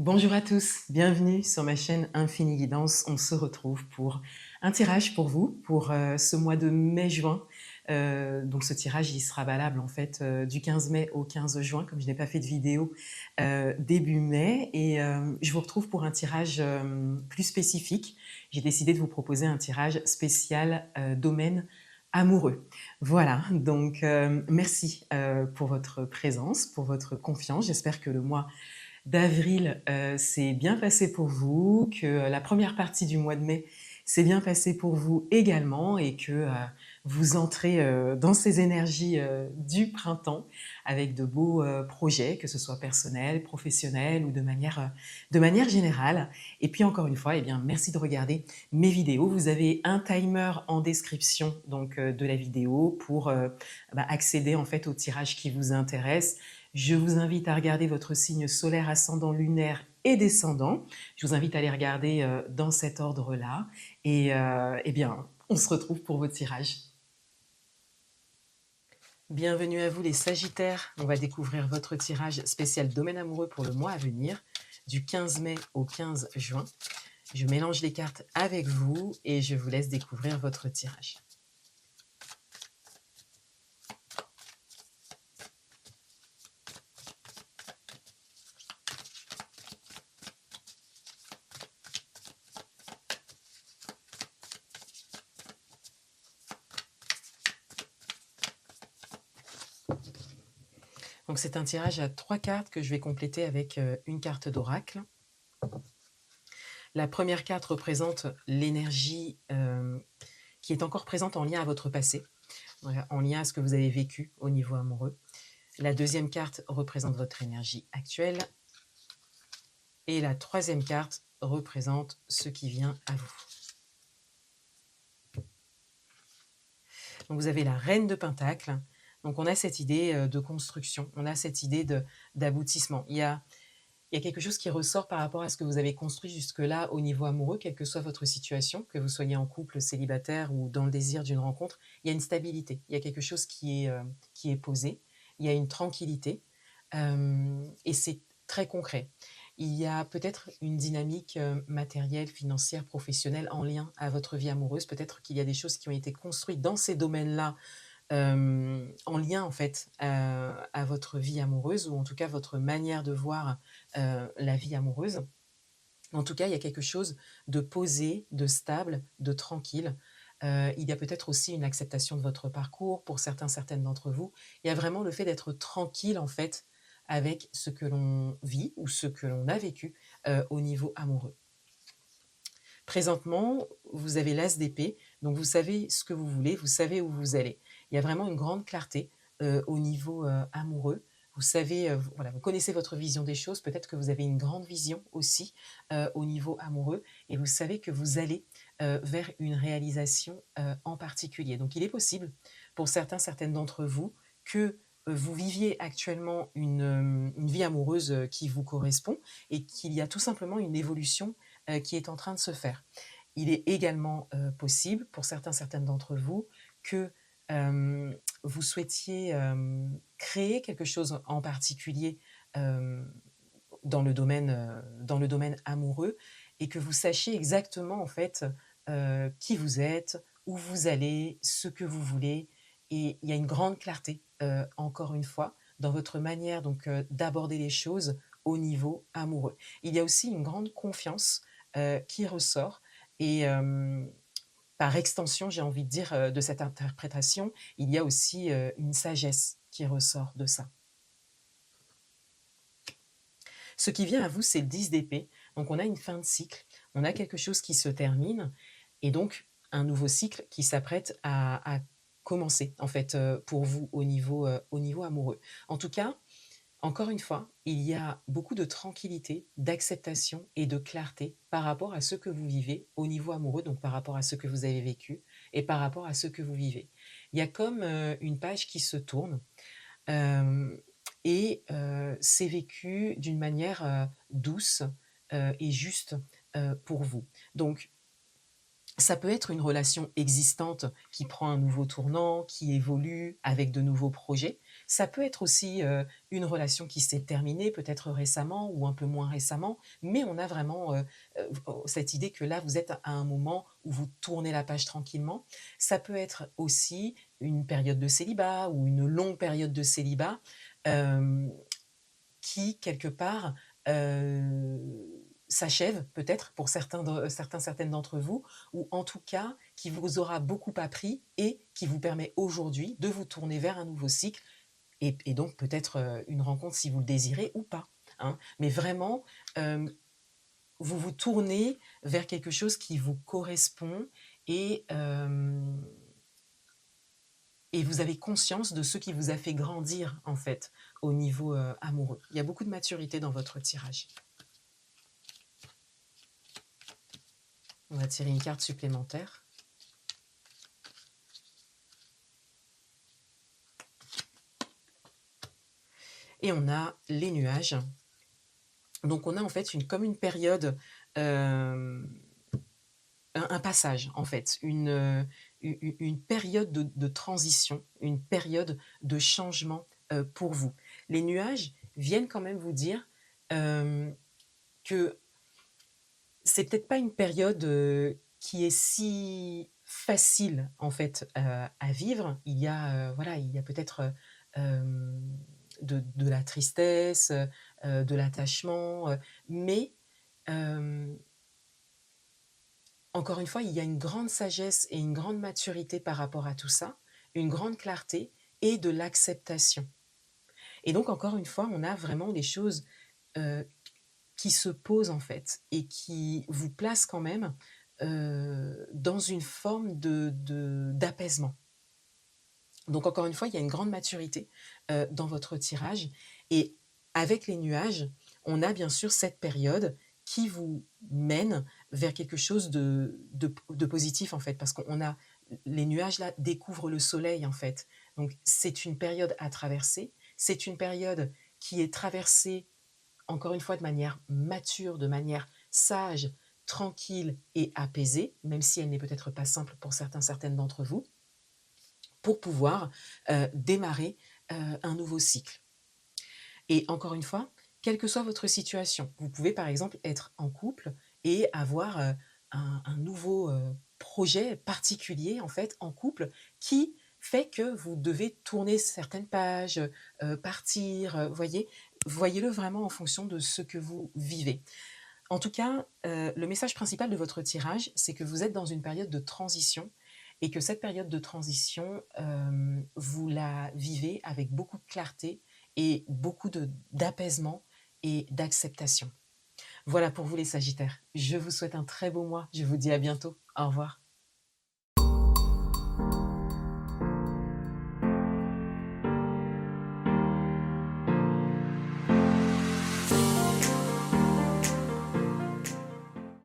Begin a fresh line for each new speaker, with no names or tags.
Bonjour à tous, bienvenue sur ma chaîne Infini Guidance. On se retrouve pour un tirage pour vous, pour ce mois de mai-juin. Donc ce tirage, il sera valable en fait du 15 mai au 15 juin, comme je n'ai pas fait de vidéo début mai. Et je vous retrouve pour un tirage plus spécifique. J'ai décidé de vous proposer un tirage spécial domaine amoureux. Voilà, donc merci pour votre présence, pour votre confiance. J'espère que le mois d'avril s'est bien passé pour vous, que la première partie du mois de mai s'est bien passée pour vous également et que vous entrez dans ces énergies du printemps avec de beaux projets, que ce soit personnels, professionnels ou de manière générale. Et puis encore une fois, eh bien, merci de regarder mes vidéos. Vous avez un timer en description donc, de la vidéo pour accéder en fait au tirage qui vous intéresse. Je vous invite à regarder votre signe solaire, ascendant, lunaire et descendant. Je vous invite à les regarder dans cet ordre-là. Et eh bien, on se retrouve pour vos tirages. Bienvenue à vous les Sagittaires. On va découvrir votre tirage spécial domaine amoureux pour le mois à venir, du 15 mai au 15 juin. Je mélange les cartes avec vous et je vous laisse découvrir votre tirage. Donc c'est un tirage à 3 cartes que je vais compléter avec une carte d'oracle. La première carte représente l'énergie qui est encore présente en lien à votre passé, voilà, en lien à ce que vous avez vécu au niveau amoureux. La deuxième carte représente votre énergie actuelle. Et la troisième carte représente ce qui vient à vous. Donc vous avez la reine de Pentacle. Donc on a cette idée de construction, on a cette idée d'aboutissement. Il y a quelque chose qui ressort par rapport à ce que vous avez construit jusque-là au niveau amoureux, quelle que soit votre situation, que vous soyez en couple, célibataire ou dans le désir d'une rencontre. Il y a une stabilité, il y a quelque chose qui est posé, il y a une tranquillité et c'est très concret. Il y a peut-être une dynamique matérielle, financière, professionnelle en lien à votre vie amoureuse. Peut-être qu'il y a des choses qui ont été construites dans ces domaines-là en lien en fait à votre vie amoureuse ou en tout cas votre manière de voir la vie amoureuse. En tout cas, il y a quelque chose de posé, de stable, de tranquille. Il y a peut-être aussi une acceptation de votre parcours pour certains, certaines d'entre vous. Il y a vraiment le fait d'être tranquille en fait avec ce que l'on vit ou ce que l'on a vécu au niveau amoureux. Présentement, vous avez l'as d'épée, donc vous savez ce que vous voulez, vous savez où vous allez. Il y a vraiment une grande clarté au niveau amoureux. Vous savez, voilà, vous connaissez votre vision des choses, peut-être que vous avez une grande vision aussi au niveau amoureux, et vous savez que vous allez vers une réalisation en particulier. Donc il est possible, pour certains, certaines d'entre vous, que vous viviez actuellement une vie amoureuse qui vous correspond, et qu'il y a tout simplement une évolution qui est en train de se faire. Il est également possible, pour certains, certaines d'entre vous, que vous souhaitiez créer quelque chose en particulier dans le domaine amoureux et que vous sachiez exactement en fait qui vous êtes, où vous allez, ce que vous voulez. Et il y a une grande clarté, encore une fois, dans votre manière donc d'aborder les choses au niveau amoureux. Il y a aussi une grande confiance qui ressort et par extension, j'ai envie de dire, de cette interprétation, il y a aussi une sagesse qui ressort de ça. Ce qui vient à vous, c'est le 10 d'épée. Donc on a une fin de cycle, on a quelque chose qui se termine et donc un nouveau cycle qui s'apprête à commencer en fait pour vous au niveau amoureux. En tout cas, encore une fois, il y a beaucoup de tranquillité, d'acceptation et de clarté par rapport à ce que vous vivez au niveau amoureux, donc par rapport à ce que vous avez vécu et par rapport à ce que vous vivez. Il y a comme une page qui se tourne et c'est vécu d'une manière douce et juste pour vous. Donc, Ça peut être une relation existante qui prend un nouveau tournant, qui évolue avec de nouveaux projets. Ça peut être aussi, une relation qui s'est terminée, peut-être récemment ou un peu moins récemment, mais on a vraiment, cette idée que là, vous êtes à un moment où vous tournez la page tranquillement. Ça peut être aussi une période de célibat ou une longue période de célibat, hem, qui quelque part, s'achève peut-être pour certaines d'entre vous, ou en tout cas qui vous aura beaucoup appris et qui vous permet aujourd'hui de vous tourner vers un nouveau cycle et donc peut-être, une rencontre si vous le désirez ou pas, hein. Mais vraiment, hem, vous vous tournez vers quelque chose qui vous correspond et hem et vous avez conscience de ce qui vous a fait grandir, en fait, au niveau, amoureux. Il y a beaucoup de maturité dans votre tirage. On va tirer une carte supplémentaire. Et on a les nuages. Donc on a en fait comme une période, un passage en fait, une période de transition, une période de changement, pour vous. Les nuages viennent quand même vous dire, que c'est peut-être pas une période, qui est si facile en fait, à vivre. Il y a, voilà, il y a peut-être, de la tristesse, de l'attachement, mais, hem, encore une fois, il y a une grande sagesse et une grande maturité par rapport à tout ça, une grande clarté et de l'acceptation. Et donc encore une fois, on a vraiment des choses, heu, qui se posent en fait et qui vous placent quand même, dans une forme d'apaisement. Donc encore une fois, il y a une grande maturité, dans votre tirage et avec les nuages, on a bien sûr cette période qui vous mène vers quelque chose de positif en fait. Parce qu'on a les nuages là découvrent le soleil en fait. Donc c'est une période à traverser, c'est une période qui est traversée encore une fois de manière mature, de manière sage, tranquille et apaisée, même si elle n'est peut-être pas simple pour certaines d'entre vous, pour pouvoir, démarrer, un nouveau cycle. Et encore une fois, quelle que soit votre situation, vous pouvez par exemple être en couple et avoir, un nouveau, projet particulier en fait en couple qui fait que vous devez tourner certaines pages, partir, voyez? Voyez-le vraiment en fonction de ce que vous vivez. En tout cas, le message principal de votre tirage, c'est que vous êtes dans une période de transition et que cette période de transition, vous la vivez avec beaucoup de clarté et beaucoup d'apaisement et d'acceptation. Voilà pour vous les sagittaires. Je vous souhaite un très beau mois. Je vous dis à bientôt. Au revoir.